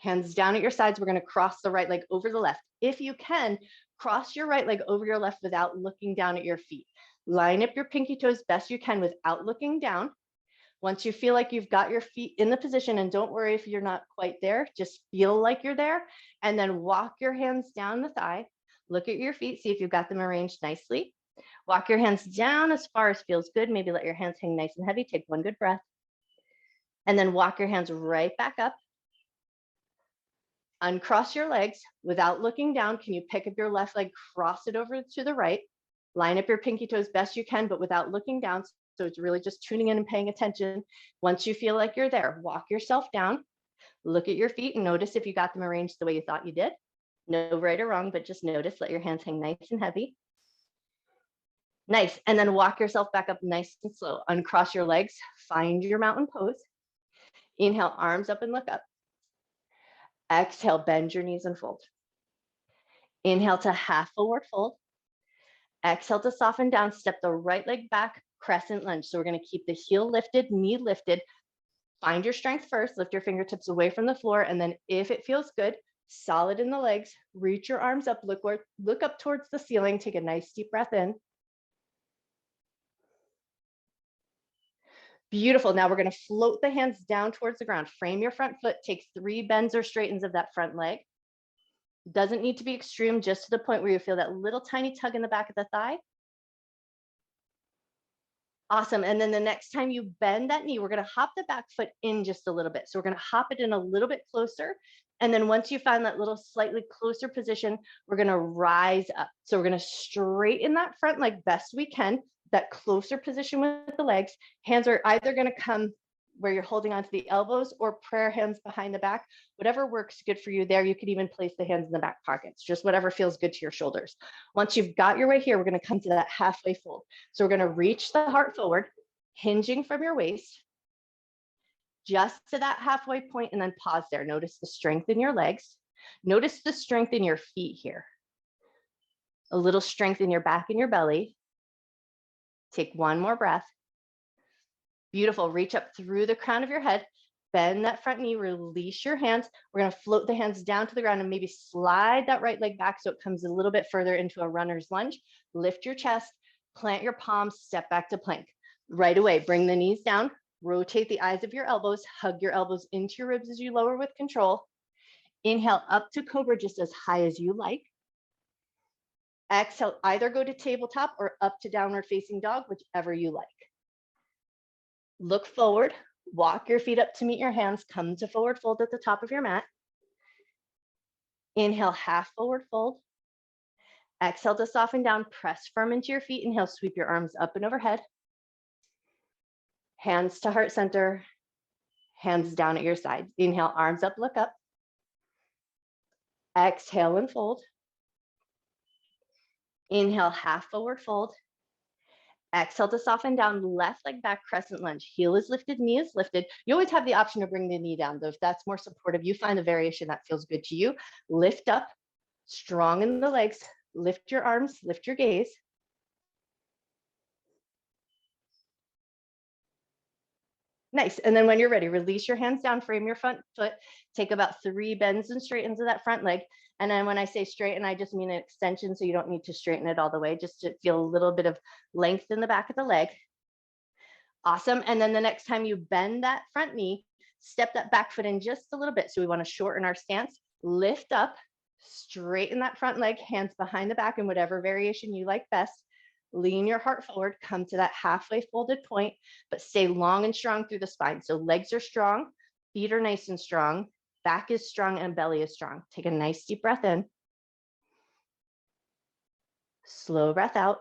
Hands down at your sides. We're going to cross the right leg over the left. If you can, cross your right leg over your left without looking down at your feet. Line up your pinky toes best you can without looking down. Once you feel like you've got your feet in the position, and don't worry if you're not quite there, just feel like you're there, and then walk your hands down the thigh. Look at your feet, see if you've got them arranged nicely. Walk your hands down as far as feels good. Maybe let your hands hang nice and heavy. Take one good breath. And then walk your hands right back up. Uncross your legs without looking down. Can you pick up your left leg, cross it over to the right? Line up your pinky toes best you can, but without looking down. So it's really just tuning in and paying attention. Once you feel like you're there, walk yourself down. Look at your feet and notice if you got them arranged the way you thought you did. No right or wrong, but just notice. Let your hands hang nice and heavy. Nice. And then walk yourself back up nice and slow. Uncross your legs. Find your mountain pose. Inhale, arms up and look up. Exhale, bend your knees and fold. Inhale to half forward fold. Exhale to soften down. Step the right leg back, crescent lunge. So we're going to keep the heel lifted, knee lifted. Find your strength first. Lift your fingertips away from the floor. And then if it feels good, solid in the legs, reach your arms up, look up towards the ceiling. Take a nice deep breath in. Beautiful. Now we're going to float the hands down towards the ground. Frame your front foot. Take 3 bends or straightens of that front leg. Doesn't need to be extreme, just to the point where you feel that little tiny tug in the back of the thigh. Awesome. And then the next time you bend that knee, we're going to hop the back foot in just a little bit. So we're going to hop it in a little bit closer. And then once you find that little slightly closer position, we're going to rise up. So we're going to straighten that front leg best we can, that closer position with the legs. Hands are either going to come where you're holding onto the elbows or prayer hands behind the back, whatever works good for you there. You could even place the hands in the back pockets, just whatever feels good to your shoulders. Once you've got your way here, we're going to come to that halfway fold. So we're going to reach the heart forward, hinging from your waist, just to that halfway point, and then pause there. Notice the strength in your legs. Notice the strength in your feet here. A little strength in your back and your belly. Take one more breath. Beautiful. Reach up through the crown of your head. Bend that front knee. Release your hands. We're going to float the hands down to the ground and maybe slide that right leg back so it comes a little bit further into a runner's lunge. Lift your chest. Plant your palms. Step back to plank. Right away, bring the knees down. Rotate the eyes of your elbows. Hug your elbows into your ribs as you lower with control. Inhale up to Cobra just as high as you like. Exhale, either go to tabletop or up to downward facing dog, whichever you like. Look forward, walk your feet up to meet your hands, come to forward fold at the top of your mat. Inhale, half forward fold. Exhale to soften down, press firm into your feet. Inhale, sweep your arms up and overhead. Hands to heart center, hands down at your sides. Inhale, arms up, look up. Exhale and fold. Inhale, half forward fold. Exhale to soften down, left leg back, crescent lunge. Heel is lifted, knee is lifted. You always have the option to bring the knee down, though. If that's more supportive, you find the variation that feels good to you. Lift up, strong in the legs. Lift your arms, lift your gaze. Nice. And then when you're ready, release your hands down, frame your front foot, take about 3 bends and straightens of that front leg. And then when I say straighten, I just mean an extension. So you don't need to straighten it all the way, just to feel a little bit of length in the back of the leg. Awesome. And then the next time you bend that front knee, step that back foot in just a little bit. So we want to shorten our stance, lift up, straighten that front leg, hands behind the back in whatever variation you like best. Lean your heart forward, come to that halfway folded point, but stay long and strong through the spine. So legs are strong, feet are nice and strong, back is strong, and belly is strong. Take a nice deep breath in. Slow breath out.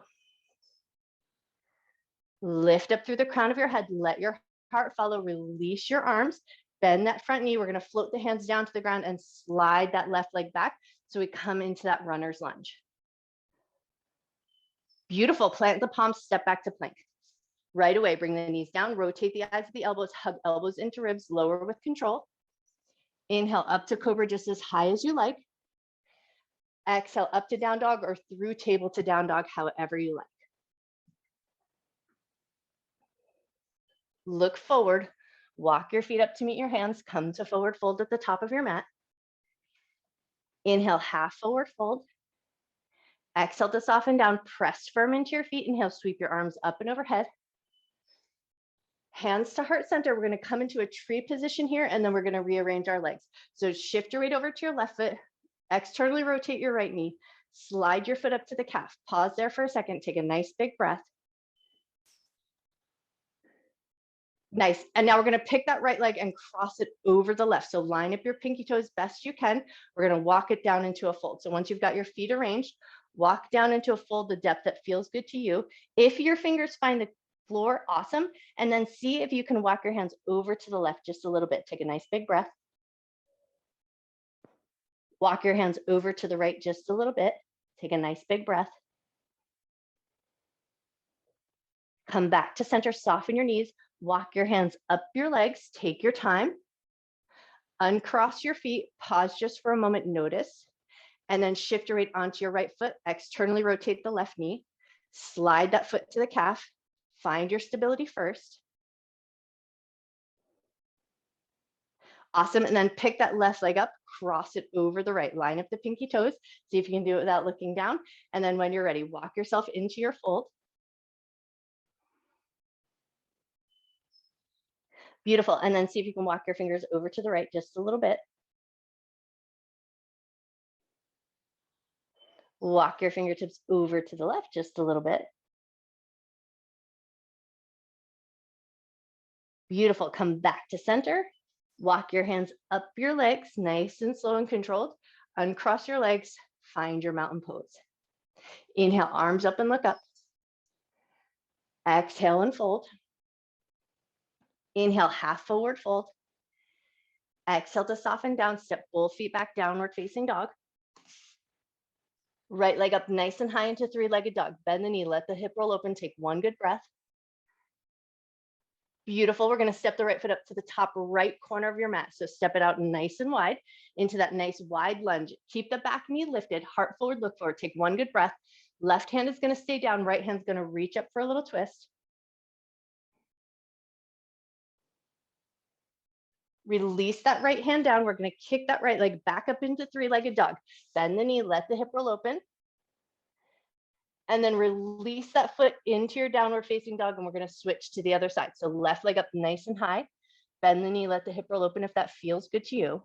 Lift up through the crown of your head. Let your heart follow. Release your arms. Bend that front knee. We're going to float the hands down to the ground and slide that left leg back. So we come into that runner's lunge. Beautiful. Plant the palms, step back to plank. Right away, bring the knees down, rotate the eyes of the elbows, hug elbows into ribs, lower with control. Inhale up to cobra just as high as you like. Exhale up to down dog or through table to down dog, however you like. Look forward, walk your feet up to meet your hands, come to forward fold at the top of your mat. Inhale, half forward fold. Exhale to soften down, press firm into your feet. Inhale, sweep your arms up and overhead. Hands to heart center. We're going to come into a tree position here, and then we're going to rearrange our legs. So shift your weight over to your left foot, externally rotate your right knee, slide your foot up to the calf. Pause there for a second, take a nice big breath. Nice. And now we're going to pick that right leg and cross it over the left. So line up your pinky toes best you can. We're going to walk it down into a fold. So once you've got your feet arranged, walk down into a fold, the depth that feels good to you. If your fingers find the floor, awesome. And then see if you can walk your hands over to the left just a little bit. Take a nice big breath. Walk your hands over to the right just a little bit. Take a nice big breath. Come back to center, soften your knees, walk your hands up your legs, take your time. Uncross your feet, pause just for a moment, notice, and then shift your weight onto your right foot, externally rotate the left knee, slide that foot to the calf, find your stability first. Awesome, and then pick that left leg up, cross it over the right, line up the pinky toes, see if you can do it without looking down, and then when you're ready, walk yourself into your fold. Beautiful, and then see if you can walk your fingers over to the right just a little bit. Walk your fingertips over to the left just a little bit. Beautiful. Come back to center. Walk your hands up your legs, nice and slow and controlled. Uncross your legs. Find your mountain pose. Inhale, arms up and look up. Exhale and fold. Inhale, half forward fold. Exhale to soften down. Step both feet back, downward facing dog. Right leg up nice and high into three-legged dog. Bend the knee, let the hip roll open. Take one good breath. Beautiful. We're going to step the right foot up to the top right corner of your mat. So step it out nice and wide into that nice wide lunge. Keep the back knee lifted, heart forward, look forward. Take one good breath. Left hand is going to stay down. Right hand's going to reach up for a little twist. Release that right hand down. We're going to kick that right leg back up into three-legged dog. Bend the knee, let the hip roll open. And then release that foot into your downward facing dog. And we're going to switch to the other side. So left leg up nice and high. Bend the knee, let the hip roll open if that feels good to you.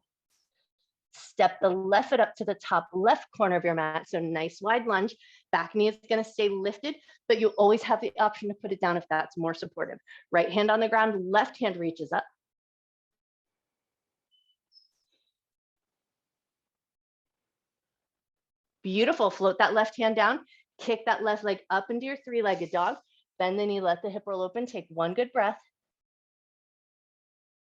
Step the left foot up to the top left corner of your mat. So nice wide lunge. Back knee is going to stay lifted, but you always have the option to put it down if that's more supportive. Right hand on the ground, left hand reaches up. Beautiful. Float that left hand down. Kick that left leg up into your three-legged dog. Bend the knee, let the hip roll open. Take one good breath.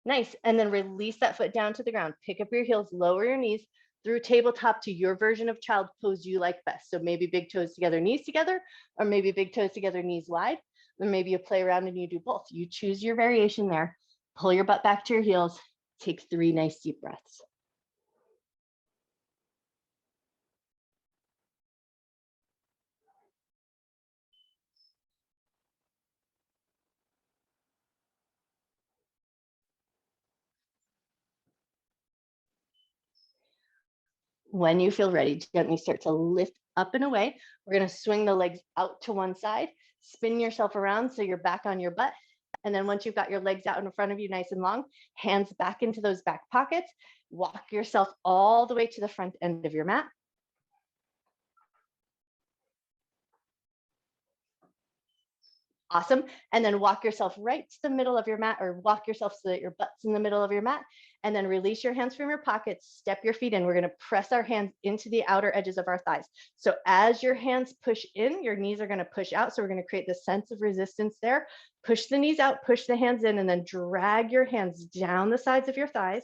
Nice. And then release that foot down to the ground. Pick up your heels, lower your knees through tabletop to your version of child pose you like best. So maybe big toes together, knees together, or maybe big toes together, knees wide. Or maybe you play around and you do both. You choose your variation there. Pull your butt back to your heels. Take 3 nice deep breaths. When you feel ready, gently start to lift up and away. We're going to swing the legs out to one side, spin yourself around so you're back on your butt. And then once you've got your legs out in front of you nice and long, hands back into those back pockets, walk yourself all the way to the front end of your mat. Awesome. And then walk yourself right to the middle of your mat, or walk yourself so that your butt's in the middle of your mat. And then release your hands from your pockets, step your feet in. We're going to press our hands into the outer edges of our thighs. So as your hands push in, your knees are going to push out. So we're going to create this sense of resistance there. Push the knees out, push the hands in, and then drag your hands down the sides of your thighs.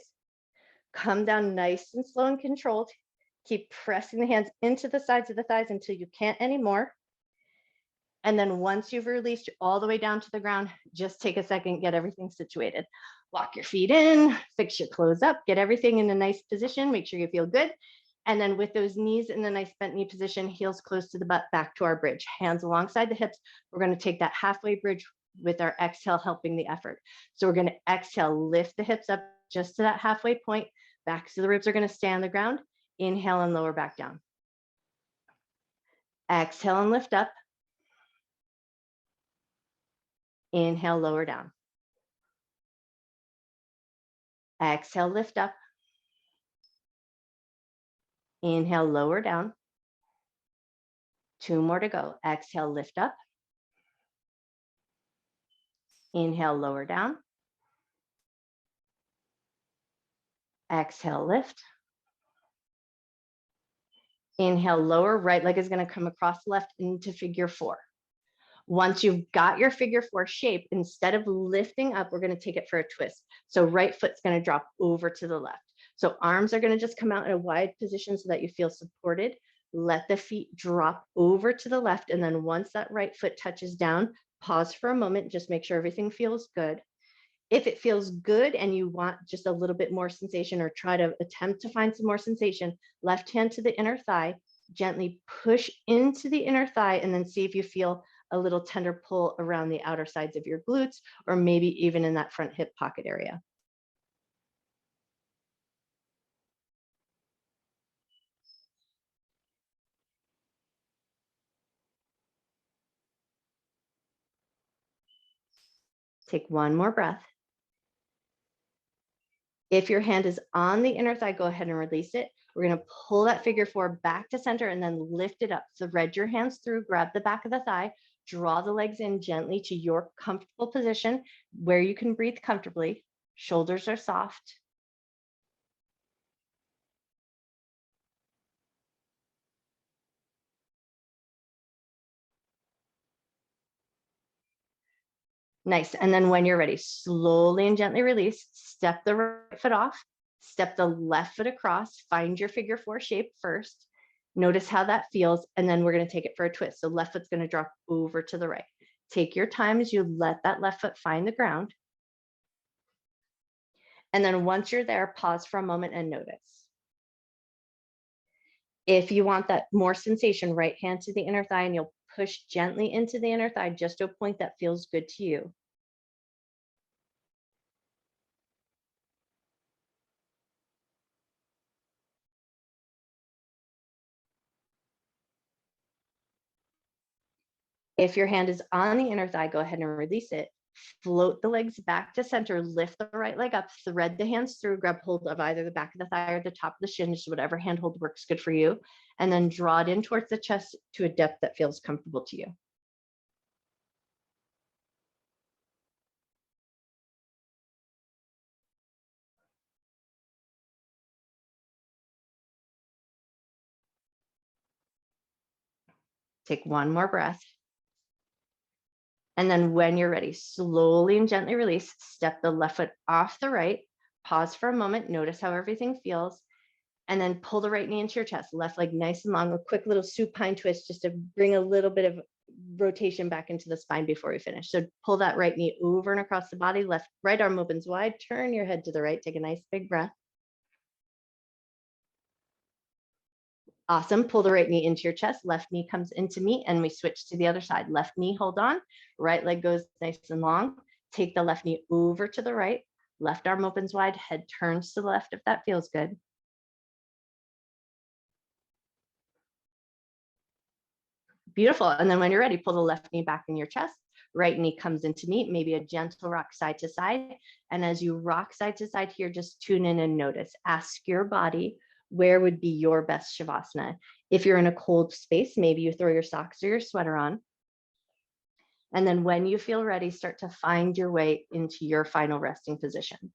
Come down nice and slow and controlled. Keep pressing the hands into the sides of the thighs until you can't anymore. And then once you've released all the way down to the ground, just take a second, get everything situated. Walk your feet in, fix your clothes up, get everything in a nice position, make sure you feel good. And then with those knees in the nice bent knee position, heels close to the butt, back to our bridge, hands alongside the hips. We're going to take that halfway bridge with our exhale, helping the effort. So we're going to exhale, lift the hips up just to that halfway point. Back so the ribs are going to stay on the ground. Inhale and lower back down. Exhale and lift up. Inhale, lower down. Exhale, lift up. Inhale, lower down. 2 more to go. Exhale, lift up. Inhale, lower down. Exhale, lift. Inhale, lower. Right leg is going to come across left into figure 4. Once you've got your figure 4 shape, instead of lifting up, we're going to take it for a twist. So right foot's going to drop over to the left. So arms are going to just come out in a wide position so that you feel supported. Let the feet drop over to the left. And then once that right foot touches down, pause for a moment, just make sure everything feels good. If it feels good and you want just a little bit more sensation, or try to attempt to find some more sensation, left hand to the inner thigh, gently push into the inner thigh, and then see if you feel a little tender pull around the outer sides of your glutes, or maybe even in that front hip pocket area. Take one more breath. If your hand is on the inner thigh, go ahead and release it. We're going to pull that figure 4 back to center and then lift it up. So thread your hands through, grab the back of the thigh, draw the legs in gently to your comfortable position where you can breathe comfortably. Shoulders are soft. Nice. And then when you're ready, slowly and gently release, step the right foot off, step the left foot across, find your figure 4 shape first. Notice how that feels. And then we're going to take it for a twist. So left foot's going to drop over to the right. Take your time as you let that left foot find the ground. And then once you're there, pause for a moment and notice. If you want that more sensation, right hand to the inner thigh, and you'll push gently into the inner thigh just to a point that feels good to you. If your hand is on the inner thigh, go ahead and release it. Float the legs back to center, lift the right leg up, thread the hands through, grab hold of either the back of the thigh or the top of the shin, just whatever handhold works good for you. And then draw it in towards the chest to a depth that feels comfortable to you. Take one more breath. And then when you're ready, slowly and gently release, step the left foot off the right, pause for a moment, notice how everything feels, and then pull the right knee into your chest, left leg nice and long, a quick little supine twist just to bring a little bit of rotation back into the spine before we finish. So pull that right knee over and across the body, right arm opens wide, turn your head to the right, take a nice big breath. Awesome. Pull the right knee into your chest. Left knee comes into meet, and we switch to the other side. Left knee, hold on. Right leg goes nice and long. Take the left knee over to the right. Left arm opens wide. Head turns to the left if that feels good. Beautiful. And then when you're ready, pull the left knee back in your chest, right knee comes into meet, maybe a gentle rock side to side. And as you rock side to side here, just tune in and notice. Ask your body, where would be your best Shavasana? If you're in a cold space, maybe you throw your socks or your sweater on. And then when you feel ready, start to find your way into your final resting position.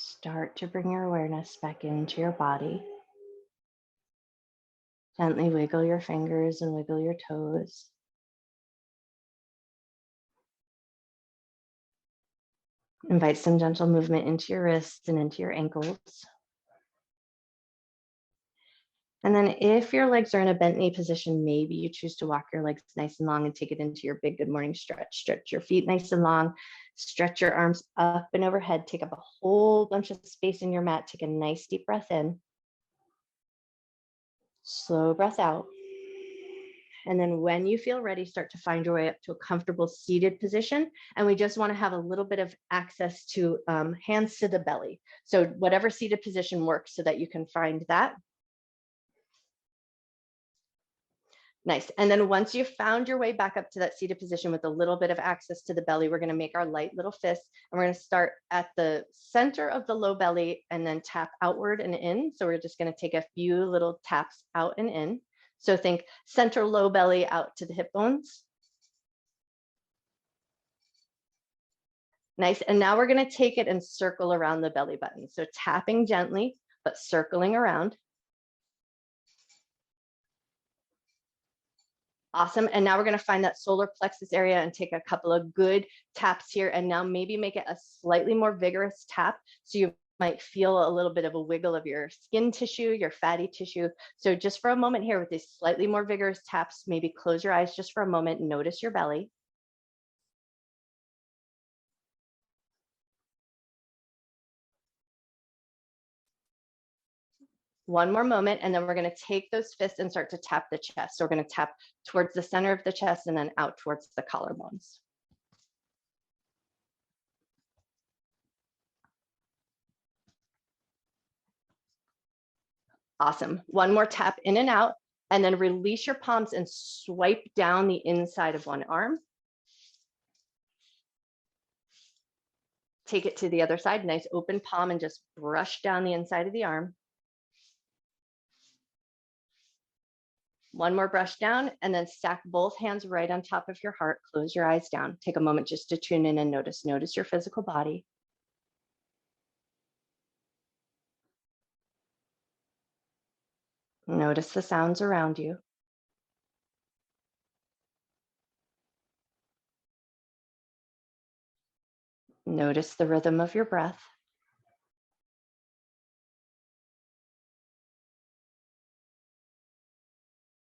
Start to bring your awareness back into your body. Gently wiggle your fingers and wiggle your toes. Invite some gentle movement into your wrists and into your ankles. And then if your legs are in a bent knee position, maybe you choose to walk your legs nice and long and take it into your big good morning stretch. Stretch your feet nice and long. Stretch your arms up and overhead. Take up a whole bunch of space in your mat. Take a nice deep breath in. Slow breath out. And then when you feel ready, start to find your way up to a comfortable seated position. And we just want to have a little bit of access to hands to the belly. So whatever seated position works so that you can find that. Nice. And then once you've found your way back up to that seated position with a little bit of access to the belly, we're going to make our light little fists. And we're going to start at the center of the low belly and then tap outward and in. So we're just going to take a few little taps out and in. So think center low belly out to the hip bones. Nice. And now we're going to take it and circle around the belly button. So tapping gently, but circling around. Awesome. And now we're going to find that solar plexus area and take a couple of good taps here. And now maybe make it a slightly more vigorous tap. So you might feel a little bit of a wiggle of your skin tissue, your fatty tissue. So just for a moment here with these slightly more vigorous taps, maybe close your eyes just for a moment and notice your belly. One more moment, and then we're going to take those fists and start to tap the chest. So we're going to tap towards the center of the chest and then out towards the collarbones. Awesome. One more tap in and out, and then release your palms and swipe down the inside of one arm. Take it to the other side, nice open palm, and just brush down the inside of the arm. One more brush down, and then stack both hands right on top of your heart. Close your eyes down. Take a moment just to tune in and notice. Notice your physical body. Notice the sounds around you. Notice the rhythm of your breath.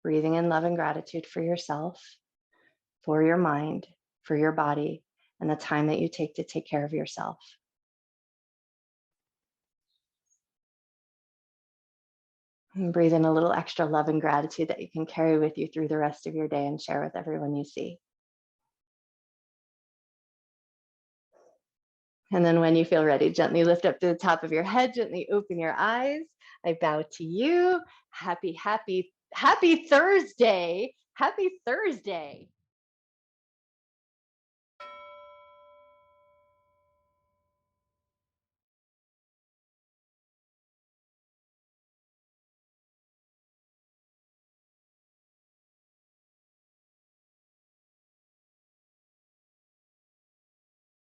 Breathing in love and gratitude for yourself, for your mind, for your body, and the time that you take to take care of yourself. And breathe in a little extra love and gratitude that you can carry with you through the rest of your day and share with everyone you see. And then when you feel ready, gently lift up to the top of your head, gently open your eyes. I bow to you. Happy Thursday. Happy Thursday.